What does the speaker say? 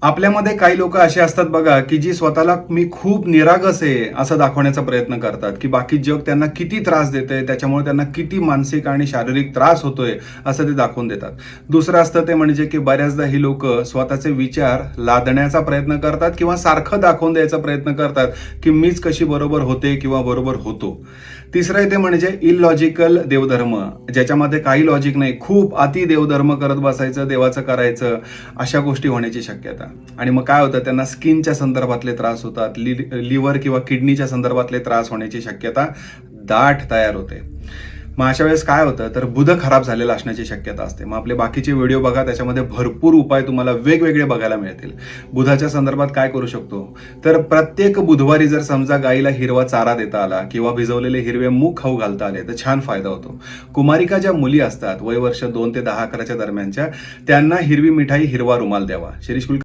आपल्यामध्ये काही लोक असे असतात बघा, की जी स्वतःला मी खूप निरागस आहे असं दाखवण्याचा प्रयत्न करतात, की बाकी जग त्यांना किती त्रास देतंय, त्याच्यामुळे त्यांना किती मानसिक आणि शारीरिक त्रास होतोय असं ते दाखवून देतात. दुसरं असतं ते म्हणजे की बऱ्याचदा ही लोक स्वतःचे विचार लादण्याचा प्रयत्न करतात किंवा सारखं दाखवून द्यायचा प्रयत्न करतात, की मीच कशी बरोबर होते किंवा बरोबर होतो. तिसरं येते म्हणजे इलॉजिकल देवधर्म, ज्याच्यामध्ये काही लॉजिक नाही, खूप अति देवधर्म करत बसायचं, देवाचं करायचं, अशा गोष्टी होण्याची शक्यता. आणि मग काय होतं, त्यांना स्किनच्या संदर्भातले त्रास होतात, लिव्हर किंवा किडनीच्या संदर्भातले त्रास होण्याची शक्यता दाट तयार होते. मग अशा वेळेस काय होतं, तर बुध खराब झालेला असण्याची शक्यता असते. मग आपले बाकीचे व्हिडिओ बघा, त्याच्यामध्ये भरपूर उपाय तुम्हाला वेगवेगळे बघायला मिळतील. बुधाच्या संदर्भात काय करू शकतो, तर प्रत्येक बुधवारी जर समजा गाईला हिरवा चारा देता आला किंवा भिजवलेले हिरवे मूग खाऊ घालता आले तर छान फायदा होतो. कुमारिका ज्या मुली असतात वय वर्ष 2 ते 10-11च्या दरम्यानच्या, त्यांना हिरवी मिठाई, हिरवा रुमाल द्यावा. शिरीष